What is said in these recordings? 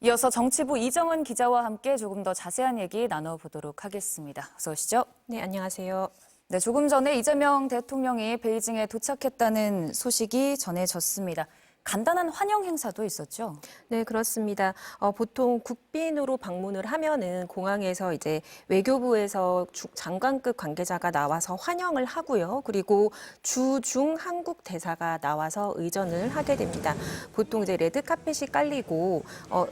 이어서 정치부 이정은 기자와 함께 조금 더 자세한 얘기 나눠보도록 하겠습니다. 어서 오시죠. 네, 안녕하세요. 네, 조금 전에 이재명 대통령이 베이징에 도착했다는 소식이 전해졌습니다. 간단한 환영 행사도 있었죠? 네, 그렇습니다. 보통 국빈으로 방문을 하면은 공항에서 이제 외교부에서 장관급 관계자가 나와서 환영을 하고요. 그리고 주중 한국 대사가 나와서 의전을 하게 됩니다. 보통 이제 레드 카펫이 깔리고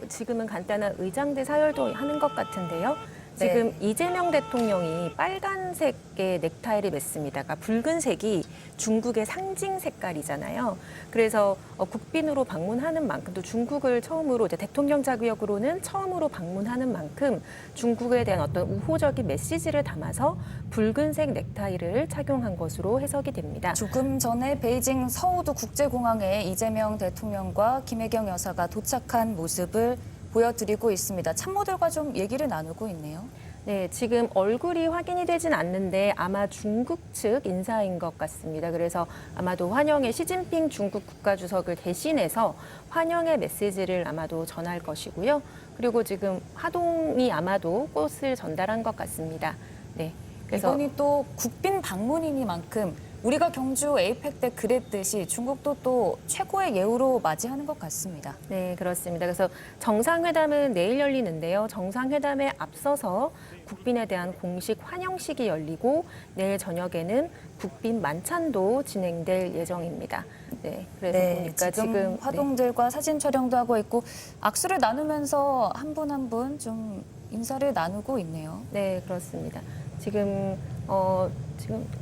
지금은 간단한 의장대 사열도 하는 것 같은데요. 지금 이재명 대통령이 빨간색의 넥타이를 맸습니다. 그러니까 붉은색이 중국의 상징 색깔이잖아요. 그래서 국빈으로 방문하는 만큼 또 중국을 처음으로 이제 대통령 자격으로는 처음으로 방문하는 만큼 중국에 대한 어떤 우호적인 메시지를 담아서 붉은색 넥타이를 착용한 것으로 해석이 됩니다. 조금 전에 베이징 서우두 국제공항에 이재명 대통령과 김혜경 여사가 도착한 모습을 보여드리고 있습니다. 참모들과 좀 얘기를 나누고 있네요. 네, 지금 얼굴이 확인이 되진 않는데 아마 중국 측 인사인 것 같습니다. 그래서 아마도 환영의 시진핑 중국 국가주석을 대신해서 환영의 메시지를 아마도 전할 것이고요. 그리고 지금 하동이 아마도 꽃을 전달한 것 같습니다. 네, 그래서 이번이 또 국빈 방문이니만큼 우리가 경주 에이펙 때 그랬듯이 중국도 또 최고의 예우로 맞이하는 것 같습니다. 네, 그렇습니다. 그래서 정상회담은 내일 열리는데요. 정상회담에 앞서서 국빈에 대한 공식 환영식이 열리고 내일 저녁에는 국빈 만찬도 진행될 예정입니다. 네, 그래서 보니까 지금 화동들과 사진 촬영도 하고 있고 악수를 나누면서 한 분 한 분 좀 인사를 나누고 있네요. 네, 그렇습니다. 지금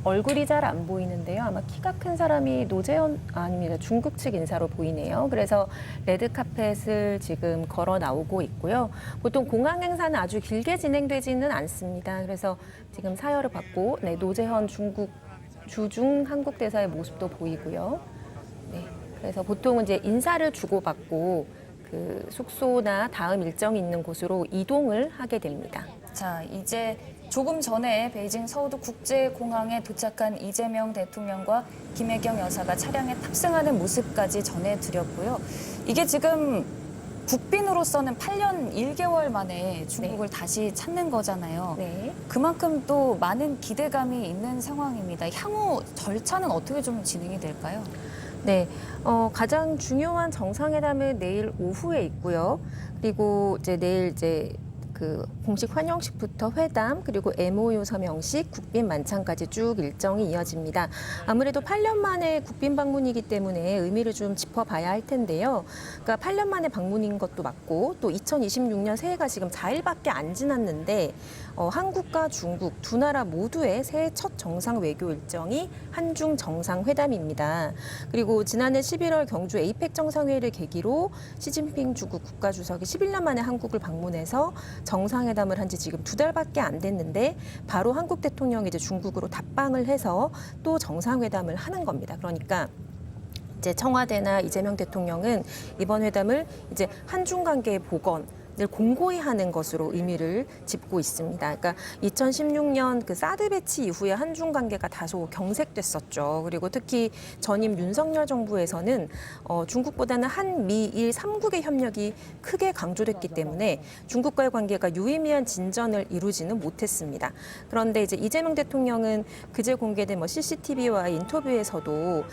얼굴이 잘 안 보이는데요. 아마 키가 큰 사람이 노재현 아닙니다. 중국 측 인사로 보이네요. 그래서 레드 카펫을 지금 걸어 나오고 있고요. 보통 공항 행사는 아주 길게 진행되지는 않습니다. 그래서 지금 사열을 받고 노재현 중국 주중 한국 대사의 모습도 보이고요. 네, 그래서 보통은 이제 인사를 주고받고 그 숙소나 다음 일정이 있는 곳으로 이동을 하게 됩니다. 자, 이제 조금 전에 베이징 서우두 국제공항에 도착한 이재명 대통령과 김혜경 여사가 차량에 탑승하는 모습까지 전해드렸고요. 이게 지금 국빈으로서는 8년 1개월 만에 중국을 다시 찾는 거잖아요. 네. 그만큼 또 많은 기대감이 있는 상황입니다. 향후 절차는 어떻게 좀 진행이 될까요? 네, 가장 중요한 정상회담은 내일 오후에 있고요. 그리고 이제 내일 그 공식 환영식부터 회담 그리고 MOU 서명식, 국빈 만찬까지 쭉 일정이 이어집니다. 아무래도 8년 만에 국빈 방문이기 때문에 의미를 좀 짚어봐야 할 텐데요. 그러니까 8년 만에 방문인 것도 맞고 또 2026년 새해가 지금 4일밖에 안 지났는데 한국과 중국 두 나라 모두의 새해 첫 정상 외교 일정이 한중 정상회담입니다. 그리고 지난해 11월 경주 에이펙 정상회의를 계기로 시진핑 중국 국가주석이 11년 만에 한국을 방문해서 정상회담을 한 지 지금 2달밖에 안 됐는데 바로 한국 대통령이 이제 중국으로 답방을 해서 또 정상회담을 하는 겁니다. 그러니까 이제 청와대나 이재명 대통령은 이번 회담을 이제 한중 관계의 복원 늘 공고히 하는 것으로 의미를 짚고 있습니다. 그러니까 2016년 그 사드 배치 이후에 한중 관계가 다소 경색됐었죠. 그리고 특히 전임 윤석열 정부에서는 중국보다는 한미일 3국의 협력이 크게 강조됐기 때문에 중국과의 관계가 유의미한 진전을 이루지는 못했습니다. 그런데 이제 이재명 대통령은 그제 공개된 CCTV와의 인터뷰에서도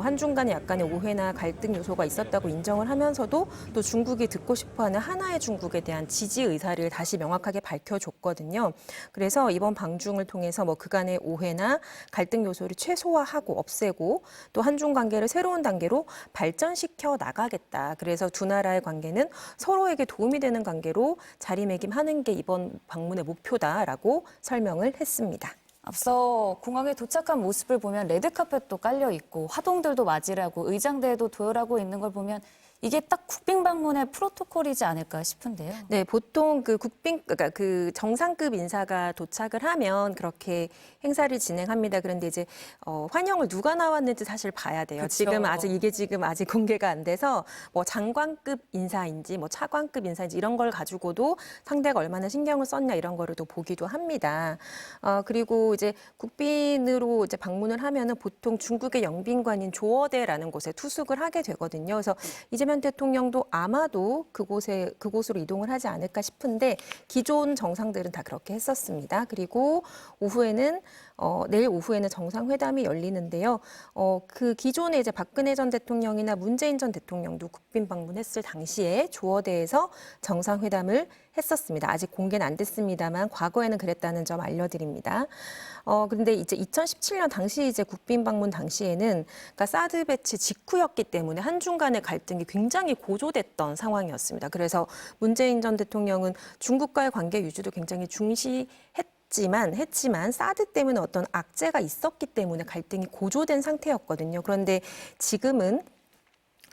한중 간에 약간의 오해나 갈등 요소가 있었다고 인정을 하면서도 또 중국이 듣고 싶어하는 하나의 중국에 대한 지지 의사를 다시 명확하게 밝혀줬거든요. 그래서 이번 방중을 통해서 그간의 오해나 갈등 요소를 최소화하고 없애고 또 한중 관계를 새로운 단계로 발전시켜 나가겠다. 그래서 두 나라의 관계는 서로에게 도움이 되는 관계로 자리매김하는 게 이번 방문의 목표다라고 설명을 했습니다. 앞서 공항에 도착한 모습을 보면 레드카펫도 깔려 있고 화동들도 맞이라고 의장대에도 도열하고 있는 걸 보면 이게 딱 국빈 방문의 프로토콜이지 않을까 싶은데요. 네, 보통 그러니까 그 정상급 인사가 도착을 하면 그렇게 행사를 진행합니다. 그런데 이제 환영을 누가 나왔는지 사실 봐야 돼요. 그쵸. 지금 아직 공개가 안 돼서 장관급 인사인지 차관급 인사인지 이런 걸 가지고도 상대가 얼마나 신경을 썼냐 이런 거를 또 보기도 합니다. 그리고 이제 국빈으로 이제 방문을 하면은 보통 중국의 영빈관인 조어대라는 곳에 투숙을 하게 되거든요. 그래서 이재명 이재명 대통령도 아마도 그곳으로 이동을 하지 않을까 싶은데 기존 정상들은 다 그렇게 했었습니다. 그리고 내일 오후에는 정상회담이 열리는데요. 그 기존에 이제 박근혜 전 대통령이나 문재인 전 대통령도 국빈 방문했을 당시에 조어대에서 정상회담을 했었습니다. 아직 공개는 안 됐습니다만 과거에는 그랬다는 점 알려드립니다. 그런데 이제 2017년 당시 이제 국빈 방문 당시에는 그러니까 사드 배치 직후였기 때문에 한중 간의 갈등이 굉장히 고조됐던 상황이었습니다. 그래서 문재인 전 대통령은 중국과의 관계 유지도 굉장히 했지만 사드 때문에 어떤 악재가 있었기 때문에 갈등이 고조된 상태였거든요. 그런데 지금은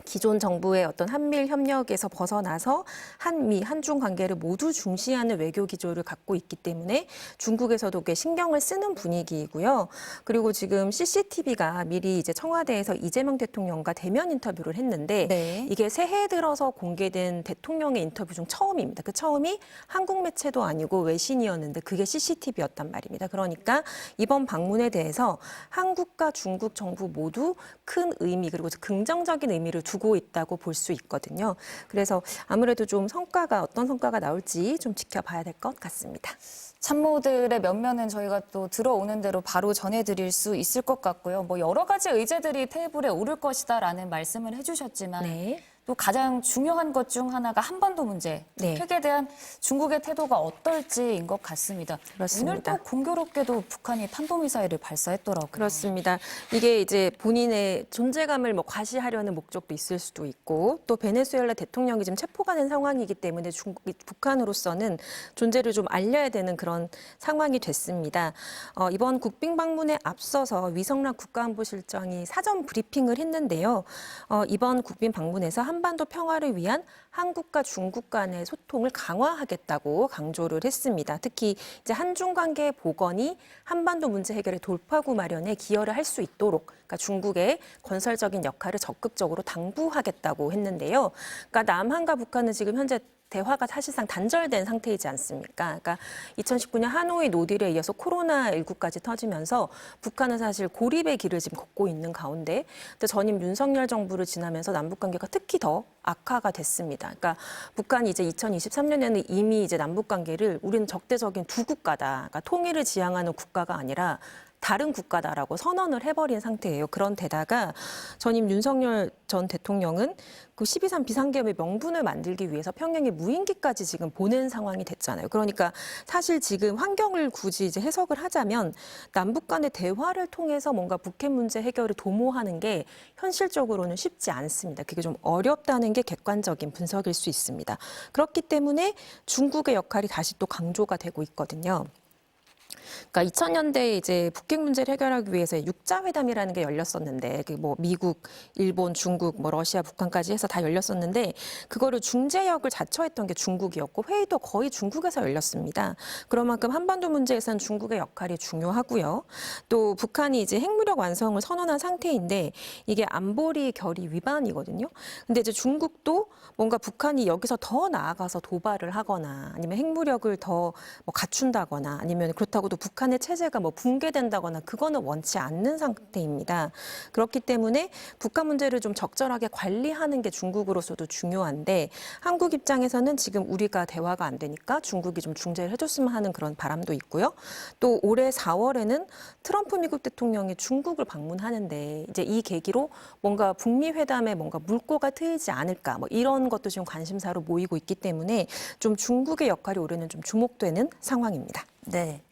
기존 정부의 어떤 한미일 협력에서 벗어나서 한중 관계를 모두 중시하는 외교 기조를 갖고 있기 때문에 중국에서도 꽤 신경을 쓰는 분위기이고요. 그리고 지금 CCTV가 미리 이제 청와대에서 이재명 대통령과 대면 인터뷰를 했는데 네. 이게 새해 들어서 공개된 대통령의 인터뷰 중 처음입니다. 그 처음이 한국 매체도 아니고 외신이었는데 그게 CCTV였단 말입니다. 그러니까 이번 방문에 대해서 한국과 중국 정부 모두 큰 의미 그리고 긍정적인 의미를 두고 있다고 볼 수 있거든요. 그래서 아무래도 좀 어떤 성과가 나올지 좀 지켜봐야 될 것 같습니다. 참모들의 면면은 저희가 또 들어오는 대로 바로 전해드릴 수 있을 것 같고요. 뭐 여러 가지 의제들이 테이블에 오를 것이다라는 말씀을 해주셨지만 네. 또 가장 중요한 것 중 하나가 한반도 문제, 네. 핵에 대한 중국의 태도가 어떨지인 것 같습니다. 그렇습니다. 오늘 또 공교롭게도 북한이 탄도미사일을 발사했더라고요. 그렇습니다. 이게 이제 본인의 존재감을 과시하려는 목적도 있을 수도 있고 또 베네수엘라 대통령이 지금 체포가 된 상황이기 때문에 북한으로서는 존재를 좀 알려야 되는 그런 상황이 됐습니다. 이번 국빈 방문에 앞서서 위성락 국가안보실장이 사전 브리핑을 했는데요. 이번 국빈 방문에서 한반도 평화를 위한 한국과 중국 간의 소통을 강화하겠다고 강조를 했습니다. 특히 이제 한중 관계의 복원이 한반도 문제 해결의 돌파구 마련에 기여를 할 수 있도록 그러니까 중국의 건설적인 역할을 적극적으로 당부하겠다고 했는데요. 그러니까 남한과 북한은 지금 현재 대화가 사실상 단절된 상태이지 않습니까? 그러니까 2019년 하노이 노딜에 이어서 코로나19까지 터지면서 북한은 사실 고립의 길을 지금 걷고 있는 가운데 근데 전임 윤석열 정부를 지나면서 남북 관계가 특히 더 악화가 됐습니다. 그러니까 북한이 이제 2023년에는 이미 이제 남북 관계를 우리는 적대적인 두 국가다. 그러니까 통일을 지향하는 국가가 아니라 다른 국가다라고 선언을 해버린 상태예요. 그런데다가 전임 윤석열 전 대통령은 그 12.3 비상계엄의 명분을 만들기 위해서 평양에 무인기까지 지금 보낸 상황이 됐잖아요. 그러니까 사실 지금 환경을 굳이 이제 해석을 하자면 남북 간의 대화를 통해서 뭔가 북핵 문제 해결을 도모하는 게 현실적으로는 쉽지 않습니다. 그게 좀 어렵다는 게 객관적인 분석일 수 있습니다. 그렇기 때문에 중국의 역할이 다시 또 강조가 되고 있거든요. 그러니까 2000년대에 이제 북핵 문제를 해결하기 위해서 육자회담이라는 게 열렸었는데 뭐 미국, 일본, 중국, 뭐 러시아, 북한까지 해서 다 열렸었는데 그거를 중재역을 자처했던 게 중국이었고 회의도 거의 중국에서 열렸습니다. 그런 만큼 한반도 문제에서는 중국의 역할이 중요하고요. 또 북한이 이제 핵무력 완성을 선언한 상태인데 이게 안보리 결의 위반이거든요. 근데 이제 중국도 뭔가 북한이 여기서 더 나아가서 도발을 하거나 아니면 핵무력을 더 뭐 갖춘다거나 아니면 그렇다고도 북한의 체제가 뭐 붕괴된다거나 그거는 원치 않는 상태입니다. 그렇기 때문에 북한 문제를 좀 적절하게 관리하는 게 중국으로서도 중요한데 한국 입장에서는 지금 우리가 대화가 안 되니까 중국이 좀 중재를 해줬으면 하는 그런 바람도 있고요. 또 올해 4월에는 트럼프 미국 대통령이 중국을 방문하는데 이제 이 계기로 뭔가 북미 회담에 뭔가 물꼬가 트이지 않을까 뭐 이런 것도 지금 관심사로 모이고 있기 때문에 좀 중국의 역할이 올해는 좀 주목되는 상황입니다. 네.